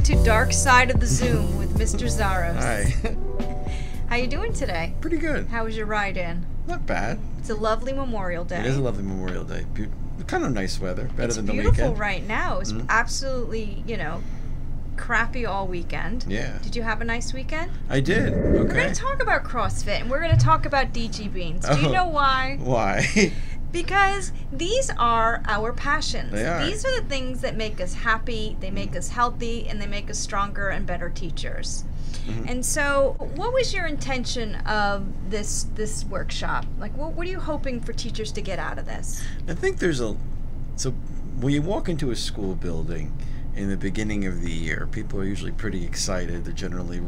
to Dark Side of the Zoom with Mr. Zaros. Hi. How you doing today? Pretty good. How was your ride in? Not bad. It's a lovely Memorial Day. It is a lovely Memorial Day. Kind of nice weather. Better than the weekend. It's beautiful right now. It's absolutely, crappy all weekend. Yeah. Did you have a nice weekend? I did. Okay. We're going to talk about CrossFit and we're going to talk about DG Beans. Do you know why? Why? Because these are our passions. They are. These are the things that make us happy, they make us healthy, and they make us stronger and better teachers. And so, what was your intention of this workshop? Like, what are you hoping for teachers to get out of this? I think so when you walk into a school building in the beginning of the year, people are usually pretty excited. They're generally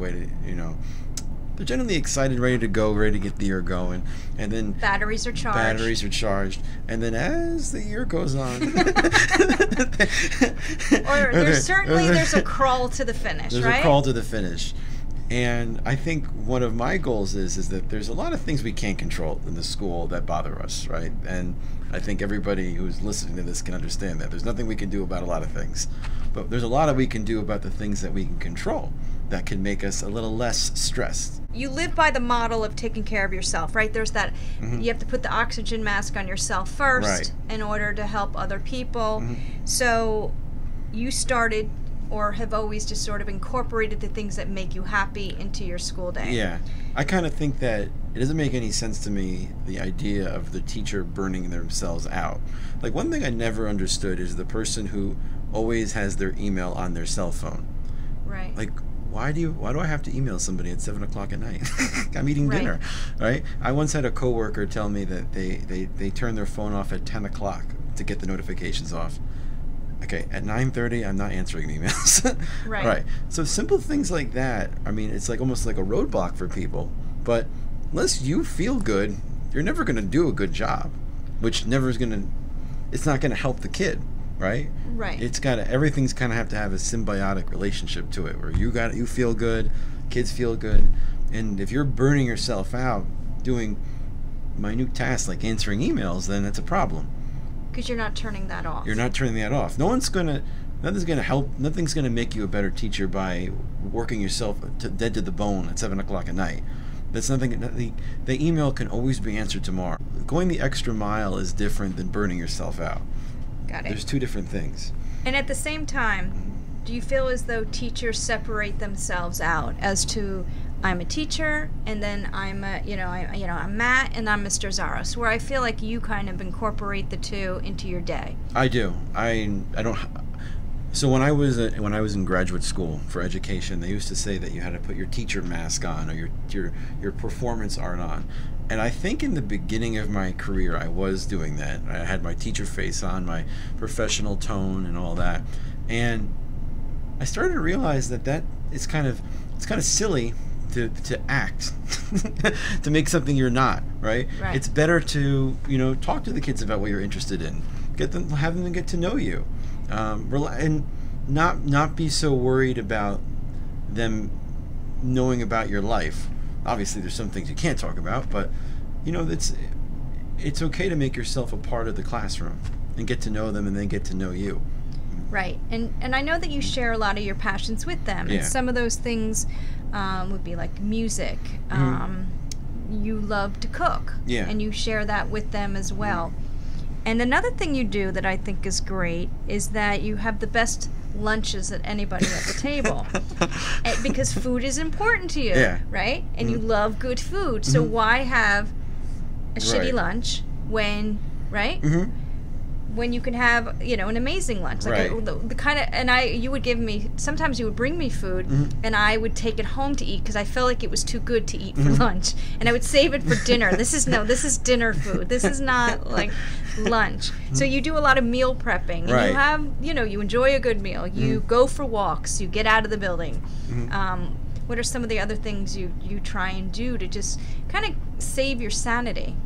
they're generally excited, ready to go, ready to get the year going, and then batteries are charged. And then as the year goes on, there's a crawl to the finish. There's right? a crawl to the finish. And I think one of my goals is that there's a lot of things we can't control in the school that bother us, right? And I think everybody who's listening to this can understand that. There's nothing we can do about a lot of things. But there's a lot we can do about the things that we can control that can make us a little less stressed. You live by the model of taking care of yourself, right? There's that, you have to put the oxygen mask on yourself first in order to help other people. So you started or have always just sort of incorporated the things that make you happy into your school day. Yeah. I kind of think that it doesn't make any sense to me, the idea of the teacher burning themselves out. Like, one thing I never understood is the person who always has their email on their cell phone. Right. Like, why do I have to email somebody at 7 o'clock at night? I'm eating dinner, right? I once had a coworker tell me that they turn their phone off at 10 o'clock to get the notifications off. Okay, at 9:30, I'm not answering emails. Right. So simple things like that, I mean, it's like almost like a roadblock for people. But unless you feel good, you're never going to do a good job, which it's not going to help the kid, right? Right. Everything's kind of have to have a symbiotic relationship to it, where you feel good, kids feel good, and if you're burning yourself out doing minute tasks like answering emails, then that's a problem. Because you're not turning that off. You're not turning that off. Nothing's gonna help. Nothing's gonna make you a better teacher by working yourself dead to the bone at 7 o'clock at night. That's nothing. The email can always be answered tomorrow. Going the extra mile is different than burning yourself out. Got it. There's two different things. And at the same time, do you feel as though teachers separate themselves out as to, I'm a teacher, and then I'm Matt, and I'm Mr. Zaros, where I feel like you kind of incorporate the two into your day? I do. I don't. So when I was in graduate school for education, they used to say that you had to put your teacher mask on or your performance art on. And I think in the beginning of my career, I was doing that. I had my teacher face on, my professional tone, and all that. And I started to realize that it's kind of silly to act to make something you're not, right? It's better to talk to the kids about what you're interested in, have them get to know you, and not be so worried about them knowing about your life. Obviously there's some things you can't talk about, but it's okay to make yourself a part of the classroom and get to know them and then get to know you. Right. And I know that you share a lot of your passions with them. Yeah. And some of those things would be like music. You love to cook. Yeah. And you share that with them as well. And another thing you do that I think is great is that you have the best lunches at anybody at the table. Because food is important to you, right? And you love good food. So why have a shitty lunch when, right? When you can have, an amazing lunch, like the kind of, and you would give me, sometimes you would bring me food, and I would take it home to eat because I felt like it was too good to eat for lunch, and I would save it for dinner. This is dinner food. This is not like lunch. So you do a lot of meal prepping, and you have, you enjoy a good meal. You go for walks. You get out of the building. What are some of the other things you try and do to just kind of save your sanity?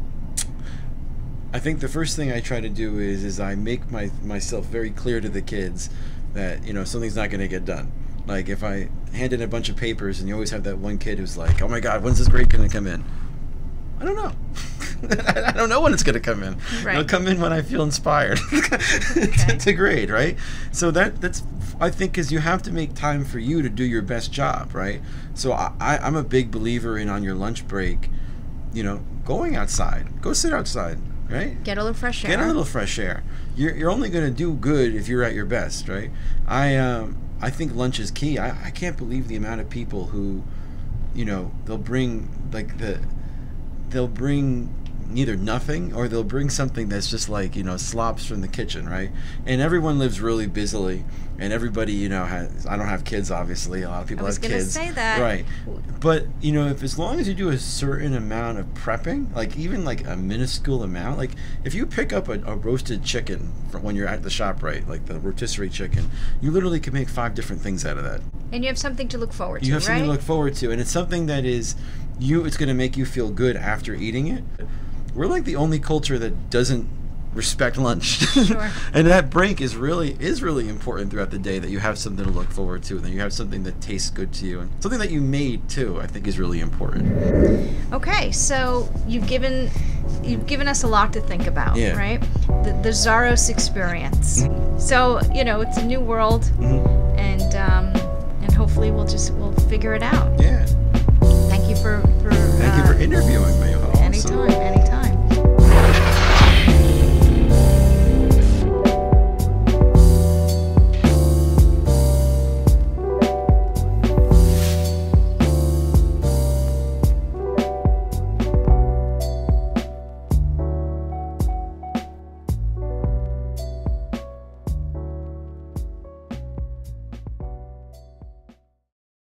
I think the first thing I try to do is I make myself very clear to the kids that something's not going to get done. Like if I hand in a bunch of papers and you always have that one kid who's like, oh my God, when's this grade going to come in? I don't know. I don't know when it's going to come in. Right. It'll come in when I feel inspired to grade, right? So that's, I think, is you have to make time for you to do your best job, right? So I'm a big believer in, on your lunch break, going outside. Go sit outside, right? Get a little fresh air. Get a little fresh air. You're only going to do good if you're at your best, right? I think lunch is key. I can't believe the amount of people who, they'll bring they'll bring either nothing, or they'll bring something that's just like, slops from the kitchen, right? And everyone lives really busily, and everybody, has, I don't have kids, obviously. A lot of people have kids. I was going to say that. Right. But, if as long as you do a certain amount of prepping, like even like a minuscule amount, like if you pick up a roasted chicken when you're at the shop, right, like the rotisserie chicken, you literally can make 5 different things out of that. And you have something to look forward to, You have right? something to look forward to, and it's something that is, it's going to make you feel good after eating it. We're like the only culture that doesn't respect lunch. Sure. And that break is really important throughout the day, that you have something to look forward to, and that you have something that tastes good to you, and something that you made too, I think is really important. Okay, so you've given us a lot to think about, Yeah. right? The Zaros Experience. Mm-hmm. So, it's a new world, Mm-hmm. and hopefully we'll figure it out. Yeah. Thank you for Thank you for interviewing me. anytime.